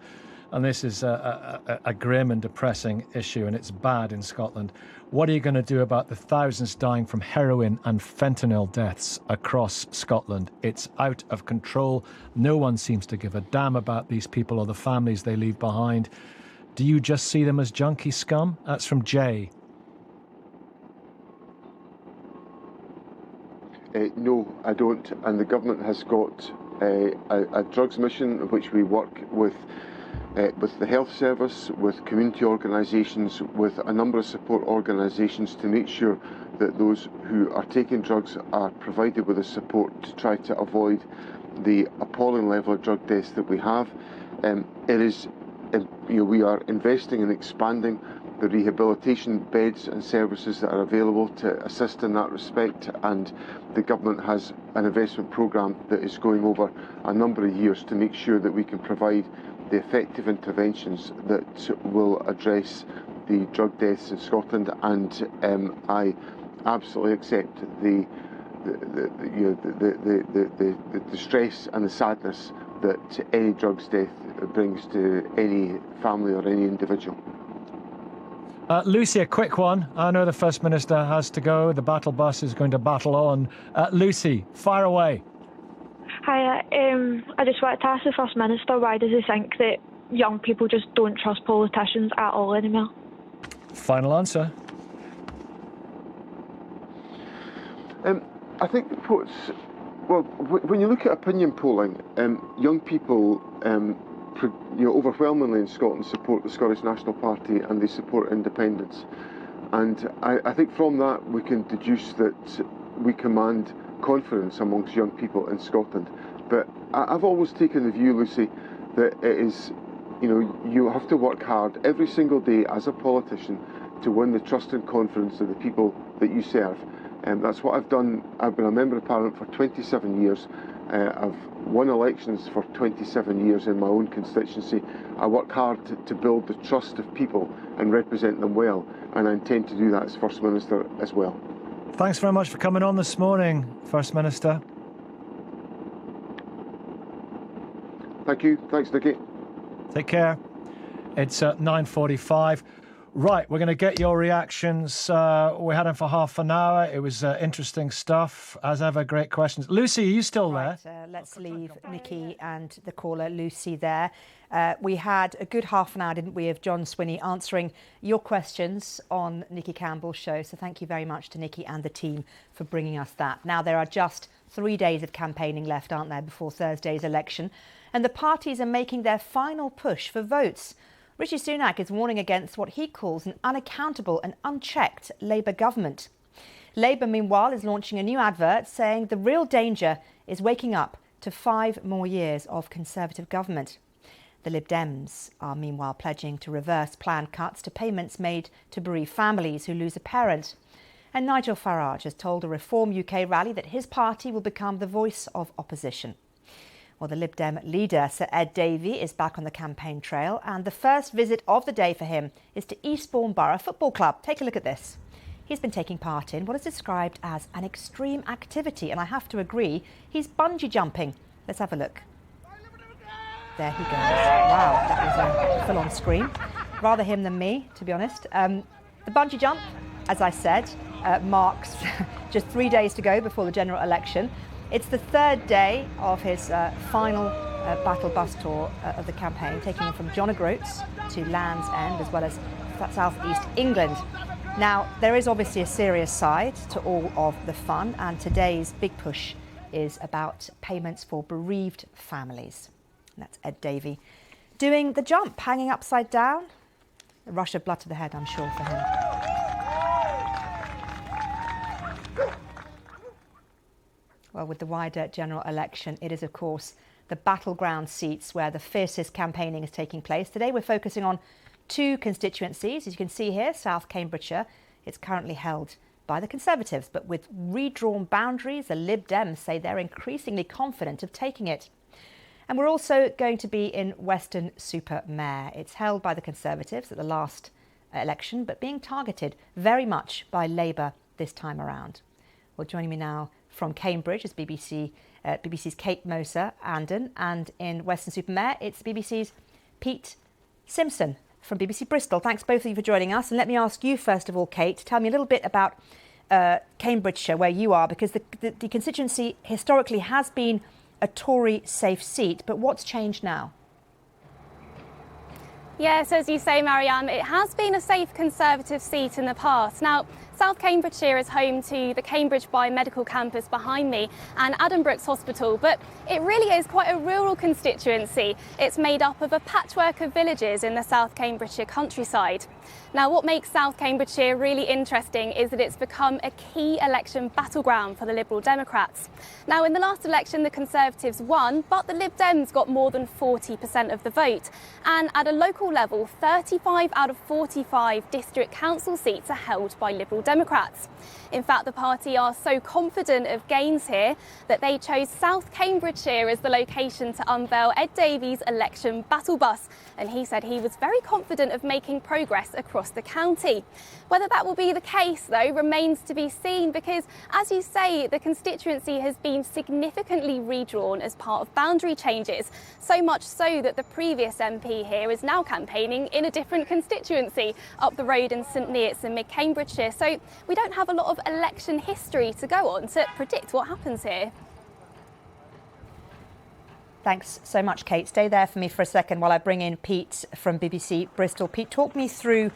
Speaker 12: And this is a grim and depressing issue, and it's bad in Scotland. What are you going to do about the thousands dying from heroin and fentanyl deaths across Scotland? It's out of control. No one seems to give a damn about these people or the families they leave behind. Do you just see them as junkie scum? That's from Jay.
Speaker 13: No, I don't. And the government has got a drugs mission which we work with the health service, with community organisations, with a number of support organisations to make sure that those who are taking drugs are provided with the support to try to avoid the appalling level of drug deaths that we have. We are investing in expanding the rehabilitation beds and services that are available to assist in that respect, and the government has an investment programme that is going over a number of years to make sure that we can provide the effective interventions that will address the drug deaths in Scotland. And I absolutely accept the stress and the sadness that any drugs death brings to any family or any individual.
Speaker 12: Lucy, a quick one. I know the First Minister has to go. The battle bus is going to battle on. Lucy, fire away.
Speaker 19: Hi, I just wanted to ask the First Minister, why does he think that young people just don't trust politicians at all anymore?
Speaker 12: Final answer.
Speaker 13: I think when you look at opinion polling, young people overwhelmingly in Scotland support the Scottish National Party and they support independence. And I think from that we can deduce that we command confidence amongst young people in Scotland. But I've always taken the view, Lucy, that it is, you have to work hard every single day as a politician to win the trust and confidence of the people that you serve. And that's what I've done. I've been a Member of Parliament for 27 years. I've won elections for 27 years in my own constituency. I work hard to build the trust of people and represent them well, and I intend to do that as First Minister as well.
Speaker 12: Thanks very much for coming on this morning, First Minister.
Speaker 13: Thank you. Thanks, Nicky.
Speaker 12: Take care. It's 9:45. Right, we're going to get your reactions. We had them for half an hour. It was interesting stuff. As ever, great questions. Lucy, are you still there?
Speaker 1: Let's leave Nicky and the caller Lucy there. We had a good half an hour, didn't we, of John Swinney answering your questions on Nicky Campbell's show. So thank you very much to Nicky and the team for bringing us that. Now, there are just 3 days of campaigning left, aren't there, before Thursday's election. And the parties are making their final push for votes. Rishi Sunak is warning against what he calls an unaccountable and unchecked Labour government. Labour, meanwhile, is launching a new advert saying the real danger is waking up to 5 more years of Conservative government. The Lib Dems are meanwhile pledging to reverse planned cuts to payments made to bereaved families who lose a parent. And Nigel Farage has told a Reform UK rally that his party will become the voice of opposition. Well, the Lib Dem leader, Sir Ed Davey, is back on the campaign trail, and the first visit of the day for him is to Eastbourne Borough Football Club. Take a look at this. He's been taking part in what is described as an extreme activity, and I have to agree, he's bungee jumping. Let's have a look. There he goes. Wow, that was a full-on scream. Rather him than me, to be honest. The bungee jump, as I said, marks just 3 days to go before the general election. It's the third day of his final battle bus tour of the campaign, taking him from John O'Groats to Land's End, as well as South East England. Now, there is obviously a serious side to all of the fun, and today's big push is about payments for bereaved families. And that's Ed Davey doing the jump, hanging upside down. A rush of blood to the head, I'm sure, for him. Well, with the wider general election, it is, of course, the battleground seats where the fiercest campaigning is taking place. Today, we're focusing on 2 constituencies. As you can see here, South Cambridgeshire. It's currently held by the Conservatives, but with redrawn boundaries, the Lib Dems say they're increasingly confident of taking it. And we're also going to be in Weston-super-Mare. It's held by the Conservatives at the last election, but being targeted very much by Labour this time around. Well, joining me now from Cambridge is BBC's Kate Moser-Anden, and in Weston-super-Mare, it's BBC's Pete Simpson from BBC Bristol. Thanks both of you for joining us. And let me ask you, first of all, Kate, tell me a little bit about Cambridgeshire, where you are, because the constituency historically has been a Tory safe seat, but what's changed now?
Speaker 20: Yes, as you say, Marianne, it has been a safe Conservative seat in the past. Now, South Cambridgeshire is home to the Cambridge Biomedical Campus behind me and Addenbrooke's Hospital, but it really is quite a rural constituency. It's made up of a patchwork of villages in the South Cambridgeshire countryside. Now, what makes South Cambridgeshire really interesting is that it's become a key election battleground for the Liberal Democrats. Now, in the last election, the Conservatives won, but the Lib Dems got more than 40% of the vote. And at a local level, 35 out of 45 district council seats are held by Liberal Democrats. Democrats. In fact, the party are so confident of gains here that they chose South Cambridgeshire as the location to unveil Ed Davey's election battle bus. And he said he was very confident of making progress across the county. Whether that will be the case, though, remains to be seen because, as you say, the constituency has been significantly redrawn as part of boundary changes. So much so that the previous MP here is now campaigning in a different constituency up the road in St Neots in mid-Cambridgeshire. So we don't have a lot of election history to go on to predict what happens here.
Speaker 1: Thanks so much, Kate. Stay there for me for a second while I bring in Pete from BBC Bristol. Pete, talk me through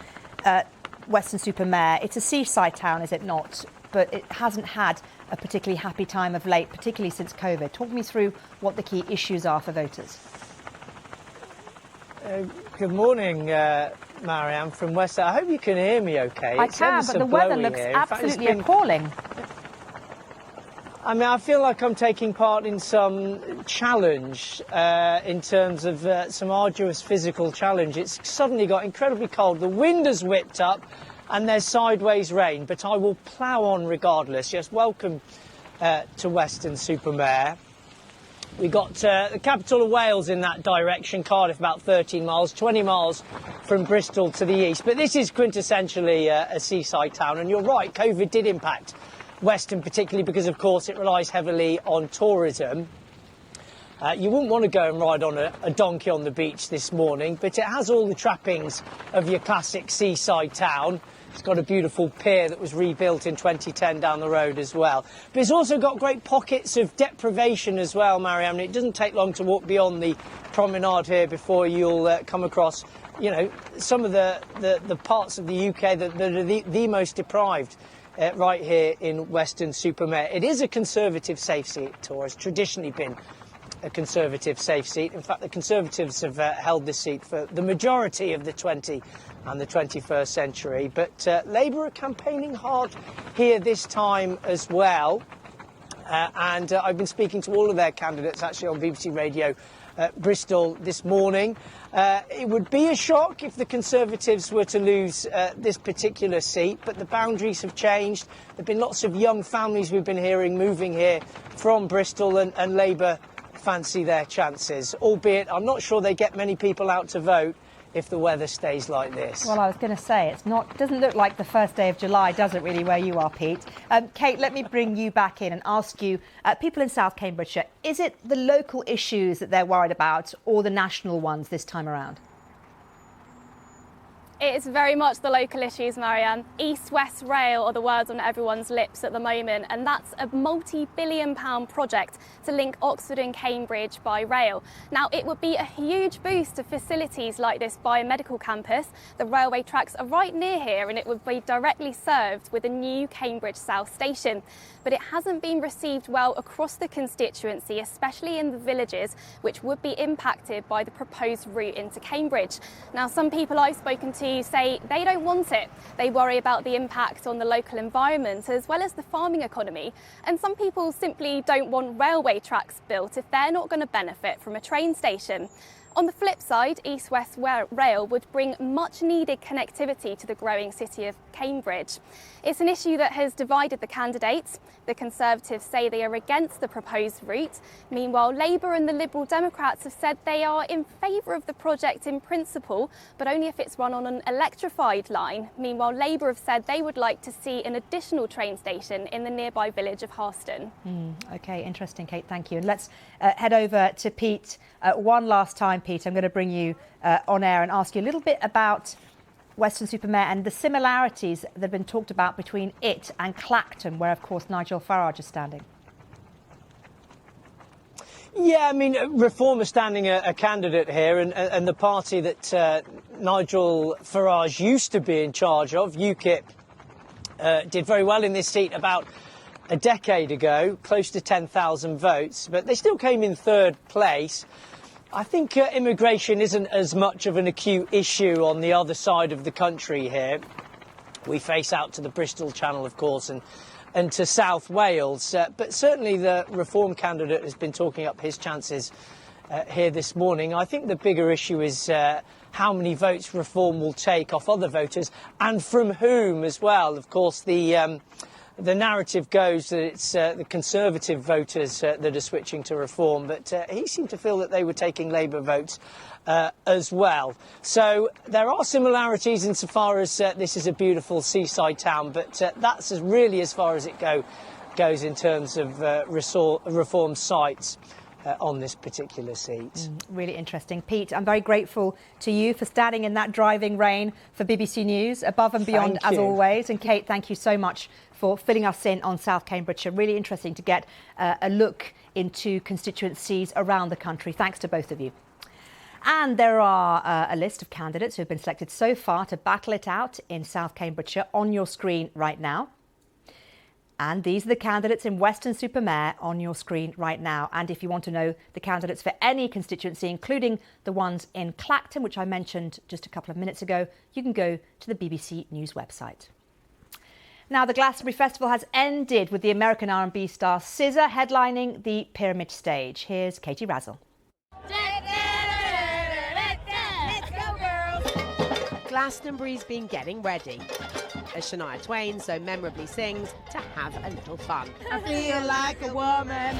Speaker 1: Weston-super-Mare. It's a seaside town, is it not? But it hasn't had a particularly happy time of late, particularly since COVID. Talk me through what the key issues are for voters.
Speaker 21: Good morning, Marianne from West. I hope you can hear me okay.
Speaker 1: I can, but the weather looks absolutely appalling.
Speaker 21: I mean, I feel like I'm taking part in some challenge in terms of some arduous physical challenge. It's suddenly got incredibly cold. The wind has whipped up and there's sideways rain, but I will plough on regardless. Yes, welcome to Weston-super-Mare. We got the capital of Wales in that direction, Cardiff about 13 miles, 20 miles from Bristol to the east. But this is quintessentially a seaside town. And you're right, COVID did impact Weston, particularly because, of course, it relies heavily on tourism. You wouldn't want to go and ride on a donkey on the beach this morning, but it has all the trappings of your classic seaside town. It's got a beautiful pier that was rebuilt in 2010 down the road as well. But it's also got great pockets of deprivation as well, Marianne. It doesn't take long to walk beyond the promenade here before you'll come across, you know, some of the parts of the UK that are the most deprived right here in Weston-super-Mare. It is a Conservative safe seat, or has traditionally been a Conservative safe seat. In fact, the Conservatives have held this seat for the majority of the 20th and the 21st century. But Labour are campaigning hard here this time as well. And I've been speaking to all of their candidates actually on BBC Radio Bristol this morning. It would be a shock if the Conservatives were to lose this particular seat, but the boundaries have changed. There have been lots of young families we've been hearing moving here from Bristol, and Labour fancy their chances, albeit I'm not sure they get many people out to vote if the weather stays like this.
Speaker 1: Well, I was going to say, it doesn't look like the first day of July, does it really, where you are, Pete? Kate, let me bring you back in and ask you, people in South Cambridgeshire, is it the local issues that they're worried about or the national ones this time around?
Speaker 20: It's very much the local issues, Marianne. East-West Rail are the words on everyone's lips at the moment, and that's a multi-billion-pound project to link Oxford and Cambridge by rail. Now, it would be a huge boost to facilities like this biomedical campus. The railway tracks are right near here, and it would be directly served with a new Cambridge South station. But it hasn't been received well across the constituency, especially in the villages, which would be impacted by the proposed route into Cambridge. Now, some people I've spoken to say they don't want it. They worry about the impact on the local environment as well as the farming economy. And some people simply don't want railway tracks built if they're not going to benefit from a train station. On the flip side, East-West Rail would bring much needed connectivity to the growing city of Cambridge. It's an issue that has divided the candidates. The Conservatives say they are against the proposed route. Meanwhile, Labour and the Liberal Democrats have said they are in favour of the project in principle, but only if it's run on an electrified line. Meanwhile, Labour have said they would like to see an additional train station in the nearby village of Harston.
Speaker 1: OK, interesting, Kate, thank you. And let's head over to Pete one last time. Pete, I'm going to bring you on air and ask you a little bit about Weston-super-Mare and the similarities that have been talked about between it and Clacton, where, of course, Nigel Farage is standing.
Speaker 21: Yeah, I mean, Reform are standing a candidate here, and the party that Nigel Farage used to be in charge of, UKIP, did very well in this seat about a decade ago, close to 10,000 votes, but they still came in third place. I think immigration isn't as much of an acute issue on the other side of the country here. We face out to the Bristol Channel, of course, and to South Wales. But certainly the Reform candidate has been talking up his chances here this morning. I think the bigger issue is how many votes reform will take off other voters and from whom as well. Of course, the narrative goes that it's the Conservative voters that are switching to reform, but he seemed to feel that they were taking Labour votes as well. So there are similarities insofar as this is a beautiful seaside town, but that's really as far as it goes in terms of reform sites on this particular seat.
Speaker 1: Really interesting. Pete, I'm very grateful to you for standing in that driving rain for BBC News, above and beyond as always. And Kate, thank you so much for filling us in on South Cambridgeshire. Really interesting to get a look into constituencies around the country. Thanks to both of you. And there are a list of candidates who have been selected so far to battle it out in South Cambridgeshire on your screen right now. And these are the candidates in Weston-super-Mare on your screen right now. And if you want to know the candidates for any constituency, including the ones in Clacton, which I mentioned just a couple of minutes ago, you can go to the BBC News website. Now, the Glastonbury Festival has ended with the American R&B star SZA headlining the Pyramid stage. Here's Katie Razzle.
Speaker 2: Glastonbury's been getting ready, as Shania Twain so memorably sings, to have a little fun.
Speaker 22: I feel like a woman.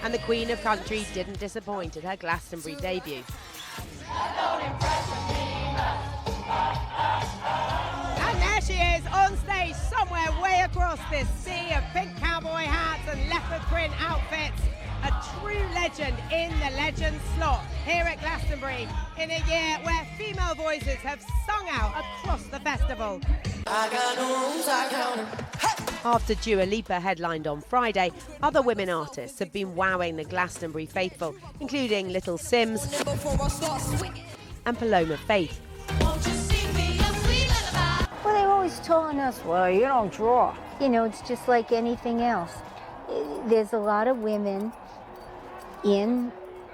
Speaker 2: And the Queen of Country didn't disappoint at her Glastonbury debut.
Speaker 22: And there she is on stage somewhere way across this sea of pink cowboy hats and leopard print outfits. A true legend in the legend slot here at Glastonbury in a year where female voices have sung out across the festival.
Speaker 2: After Dua Lipa headlined on Friday, other women artists have been wowing the Glastonbury faithful, including Little Sims and Paloma Faith.
Speaker 23: Well, they're always telling us, well, you don't draw. You know, it's just like anything else. There's a lot of women in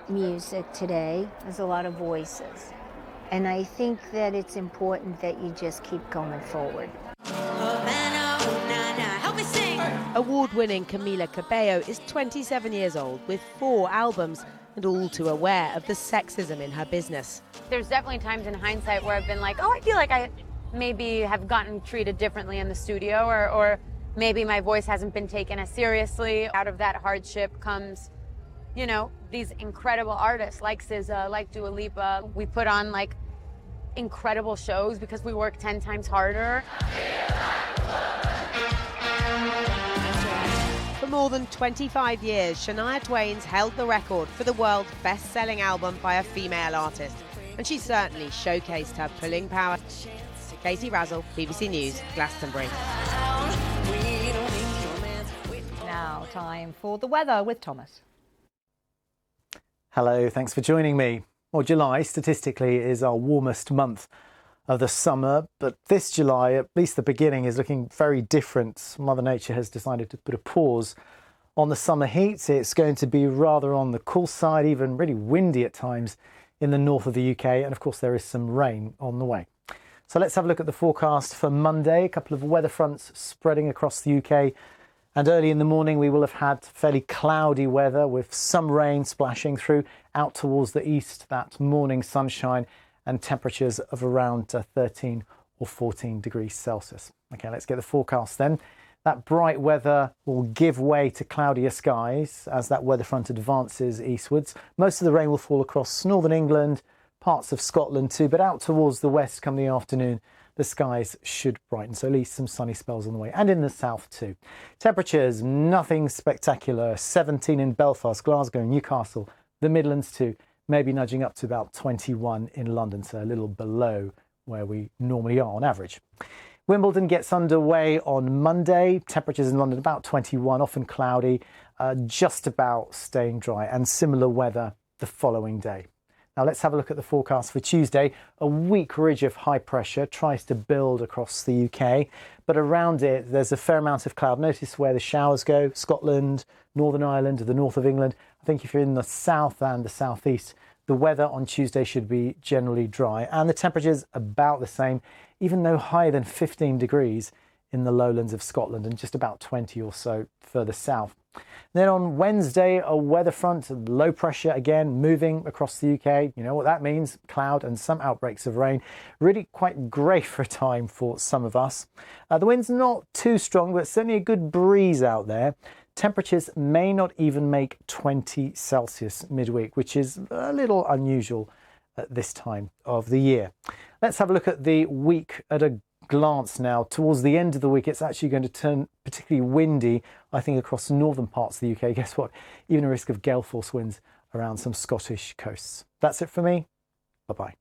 Speaker 23: music today. There's a lot of voices. And I think that it's important that you just keep going forward.
Speaker 2: Award-winning Camila Cabello is 27 years old with 4 albums and all too aware of the sexism in her business.
Speaker 24: There's definitely times in hindsight where I've been like, oh, I feel like I maybe have gotten treated differently in the studio, or maybe my voice hasn't been taken as seriously. Out of that hardship comes, you know, these incredible artists like SZA, like Dua Lipa. We put on like incredible shows because we work 10 times harder.
Speaker 2: For more than 25 years, Shania Twain's held the record for the world's best-selling album by a female artist, and she certainly showcased her pulling power. Katie Razzle, BBC News, Glastonbury.
Speaker 1: Now, time for the weather with Thomas.
Speaker 12: Hello, thanks for joining me. Well, July statistically is our warmest month of the summer, but this July, at least the beginning, is looking very different. Mother Nature has decided to put a pause on the summer heat. It's going to be rather on the cool side, even really windy at times in the north of the UK, and of course there is some rain on the way. So let's have a look at the forecast for Monday. A couple of weather fronts spreading across the UK. And early in the morning, we will have had fairly cloudy weather with some rain splashing through out towards the east, that morning sunshine and temperatures of around 13 or 14 degrees Celsius. OK, let's get the forecast then. That bright weather will give way to cloudier skies as that weather front advances eastwards. Most of the rain will fall across northern England, parts of Scotland too, but out towards the west come the afternoon, the skies should brighten, so at least some sunny spells on the way, and in the south too. Temperatures, nothing spectacular. 17 in Belfast, Glasgow, Newcastle, the Midlands too, maybe nudging up to about 21 in London, so a little below where we normally are on average. Wimbledon gets underway on Monday. Temperatures in London about 21, often cloudy, just about staying dry, and similar weather the following day. Now let's have a look at the forecast for Tuesday. A weak ridge of high pressure tries to build across the UK, but around it there's a fair amount of cloud. Notice where the showers go: Scotland, Northern Ireland, the north of England. I think if you're in the south and the southeast, the weather on Tuesday should be generally dry, and the temperatures about the same, even though higher than 15 degrees in the lowlands of Scotland and just about 20 or so further south
Speaker 4: Then on Wednesday, a weather front, low pressure again moving across the UK. You know what that means, cloud and some outbreaks of rain. Really quite grey for a time for some of us. The wind's not too strong, but certainly a good breeze out there. Temperatures may not even make 20 Celsius midweek, which is a little unusual at this time of the year. Let's have a look at the week at a glance now. Towards the end of the week, it's actually going to turn particularly windy, I think, across northern parts of the UK. Guess what? Even a risk of gale force winds around some Scottish coasts. That's it for me. Bye-bye.